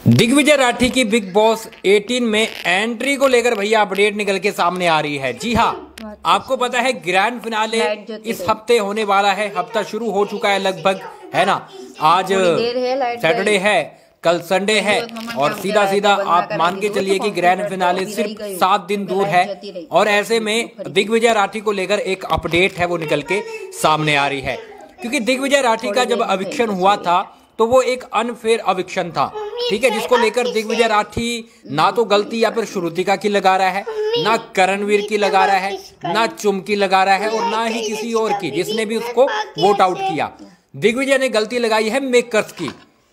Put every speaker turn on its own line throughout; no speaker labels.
दिग्विजय राठी की big boss 18 में entry को लेकर भैया अपडेट निकल के सामने आ रही है। जी हाँ, आपको पता है ग्रैंड फिनाले इस हफ्ते होने वाला है। हफ्ता शुरू हो चुका है लगभग, है ना। आज सैटरडे है, कल संडे है और सीधा सीधा आप मान के चलिए कि ग्रैंड फिनाले सिर्फ 7 दिन दूर है। और ऐसे में दिग्विजय राठी को लेकर एक अपडेट है वो निकल के सामने आ रही है, क्योंकि दिग्विजय राठी का जब एविक्शन हुआ था तो वो एक अनफेयर एविक्शन था, ठीक है, जिसको लेकर दिग्विजय राठी ना तो गलती या फिर श्रुतिका की लगा रहा है, ना करणवीर की लगा रहा है, ना चुमकी लगा रहा है और ना ही किसी और की जिसने भी उसको वोट आउट किया। दिग्विजय ने गलती लगाई है मेकर्स की।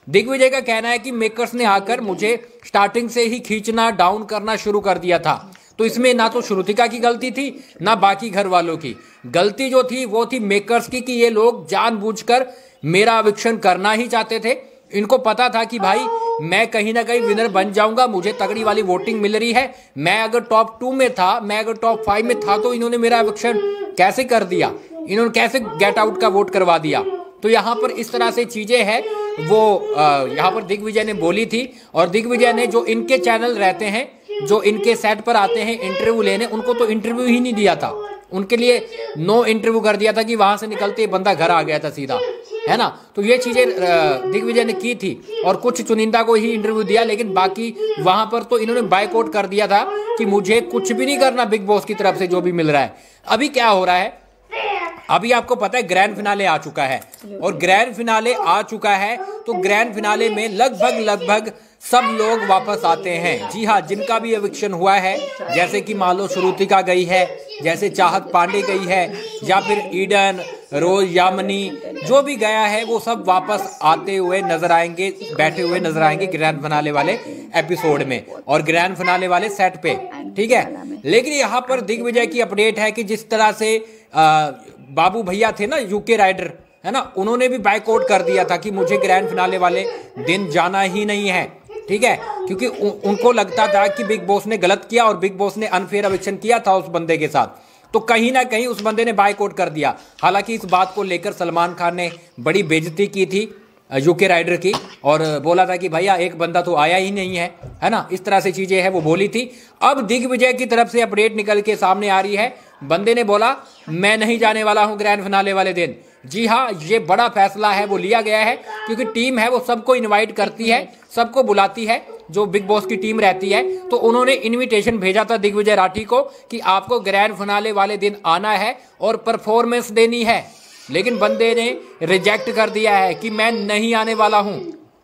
दिग्विजय का कहना है कि मेकर्स ने आकर मुझे स्टार्टिंग से ही खींचना, डाउन करना शुरू कर दिया था। तो इसमें ना तो श्रुतिका की गलती थी ना बाकी घर वालों की। गलती जो थी वो थी मेकर्स की, कि ये लोग जानबूझकर मेरा एविक्शन करना ही चाहते थे। इनको पता था कि भाई मैं कहीं ना कहीं विनर बन जाऊंगा, मुझे तगड़ी वाली वोटिंग मिल रही है। मैं अगर टॉप 2 में था, मैं अगर टॉप 5 में था, तो इन्होंने मेरा एविक्शन कैसे कर दिया, इन्होंने कैसे गेट आउट का वोट करवा दिया। तो यहाँ पर इस तरह से चीजें हैं वो यहाँ पर दिग्विजय ने बोली थी। और दिग्विजय ने जो इनके चैनल रहते हैं, जो इनके सेट पर आते हैं इंटरव्यू लेने, उनको तो इंटरव्यू ही नहीं दिया था। उनके लिए नो इंटरव्यू कर दिया था कि वहां से निकलते बंदा घर आ गया था सीधा, है ना। तो ये चीजें दिग्विजय ने की थी और कुछ चुनिंदा को ही इंटरव्यू दिया, लेकिन बाकी वहां पर तो इन्होंने बायकॉट कर दिया था कि मुझे कुछ भी नहीं करना बिग बॉस की तरफ से जो भी मिल रहा है। अभी क्या हो रहा है, अभी आपको पता है ग्रैंड फिनाले आ चुका है और ग्रैंड फिनाले आ चुका है तो ग्रैंड फिनाले में लगभग सब लोग वापस आते हैं। जी हाँ, जिनका भी एविक्शन हुआ है, जैसे कि मान लो श्रुतिका गई है, जैसे चाहत पांडे गई है, या फिर ईडन, रोज, यामिनी, जो भी गया है वो सब वापस आते हुए नजर आएंगे, बैठे हुए नजर आएंगे ग्रैंड फिनाले वाले एपिसोड में और ग्रैंड फिनाले वाले सेट पे, ठीक है। लेकिन यहाँ पर दिग्विजय की अपडेट है कि जिस तरह से बाबू भैया थे ना, यूके राइडर, है ना, उन्होंने भी बायकॉट कर दिया था कि मुझे ग्रैंड फिनाले वाले दिन जाना ही नहीं है, ठीक है, क्योंकि उनको लगता था कि बिग बॉस ने गलत किया और बिग बॉस ने अनफेयर एविक्शन किया था उस बंदे के साथ। तो कहीं ना कहीं उस बंदे ने बायकॉट कर दिया। हालांकि इस बात को लेकर सलमान खान ने बड़ी बेइज्जती की थी यूके राइडर की और बोला था कि भैया एक बंदा तो आया ही नहीं है ना, इस तरह से चीजें हैं वो बोली थी। अब दिग्विजय की तरफ से अपडेट निकल के सामने आ रही है। बंदे ने बोला मैं नहीं जाने वाला हूं ग्रैंड फिनाले वाले दिन। जी हाँ, ये बड़ा फैसला है वो लिया गया है, क्योंकि टीम है वो सबको इनवाइट करती है, सबको बुलाती है, जो बिग बॉस की टीम रहती है। तो उन्होंने इनविटेशन भेजा था दिग्विजय राठी को कि आपको ग्रैंड फिनाले वाले दिन आना है और परफॉर्मेंस देनी है। लेकिन बंदे ने रिजेक्ट कर दिया है कि मैं नहीं आने वाला हूं।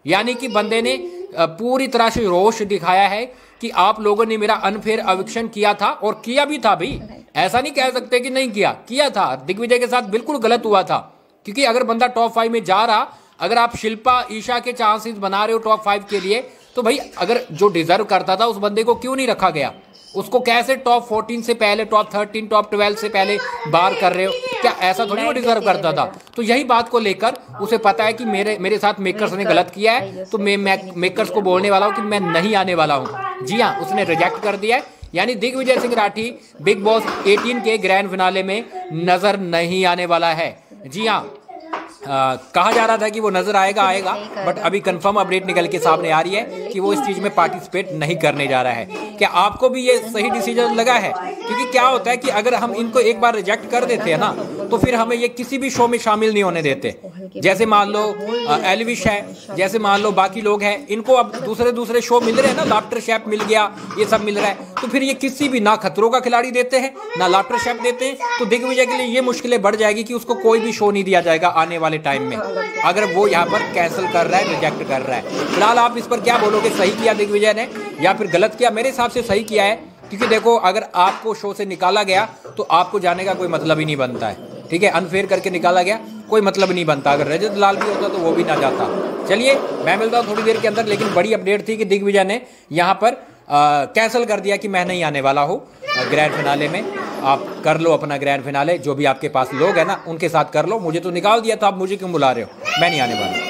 यानी कि बंदे ने पूरी तरह से रोष दिखाया है कि आप लोगों ने मेरा अनफेयर एविक्शन किया था, और किया भी था भी, ऐसा नहीं कह सकते कि नहीं किया था। दिग्विजय के साथ बिल्कुल गलत हुआ था, क्योंकि अगर बंदा टॉप 5 में जा रहा, अगर आप शिल्पा ईशा के चांसेस बना रहे हो टॉप 5 के लिए, तो भाई अगर जो डिजर्व करता था उस बंदे को क्यों नहीं रखा गया? उसको कैसे टॉप 14 से पहले, टॉप 13, टॉप 12 से पहले बाहर कर रहे हो? क्या ऐसा थोड़ी वो डिजर्व करता था? तो यही बात को लेकर उसे पता है कि मेरे साथ मेकर्स ने गलत किया है, तो मैं मेकर्स को बोलने वाला हूं कि मैं नहीं आने वाला हूं। जी हाँ, उसने रिजेक्ट कर दिया है। यानी दिग्विजय सिंह राठी बिग बॉस 18 के ग्रैंड फिनाले में नजर नहीं आने वाला है। जी हाँ, कहा जा रहा था कि वो नजर आएगा, बट अभी कंफर्म अपडेट निकल के सामने आ रही है कि वो इस चीज में पार्टिसिपेट नहीं करने जा रहा है। क्या आपको भी ये सही डिसीजन लगा है? क्योंकि क्या होता है कि अगर हम इनको एक बार रिजेक्ट कर देते हैं ना, तो फिर हमें ये किसी भी शो में शामिल नहीं होने देते। जैसे मान लो एलविश है, जैसे मान लो बाकी लोग हैं, इनको अब दूसरे शो मिल रहे हैं ना, लाफ्टर शेफ मिल गया, ये सब मिल रहा है, तो फिर ये किसी भी, ना खतरों का खिलाड़ी देते हैं ना लाफ्टर शेफ देते हैं। तो दिग्विजय के लिए ये मुश्किलें बढ़ जाएगी कि उसको कोई भी शो नहीं दिया जाएगा आने वाले टाइम में, अगर वो यहाँ पर कैंसिल कर रहा है, रिजेक्ट कर रहा है। फिलहाल आप इस पर क्या बोलोगे? सही किया दिग्विजय ने या फिर गलत किया? मेरे हिसाब से सही किया है, क्योंकि देखो अगर आपको शो से निकाला गया तो आपको जाने का कोई मतलब ही नहीं बनता है, ठीक है। अनफेयर करके निकाला गया, कोई मतलब नहीं बनता। अगर रजत लाल भी होता तो वो भी ना जाता। चलिए, मैं मिलता हूँ थोड़ी देर के अंदर। लेकिन बड़ी अपडेट थी कि दिग्विजय ने यहाँ पर कैंसिल कर दिया कि मैं नहीं आने वाला हूँ ग्रैंड फिनाले में। आप कर लो अपना ग्रैंड फिनाले, जो भी आपके पास लोग हैं ना उनके साथ कर लो। मुझे तो निकाल दिया था, आप मुझे क्यों बुला रहे हो? मैं नहीं आने वाला।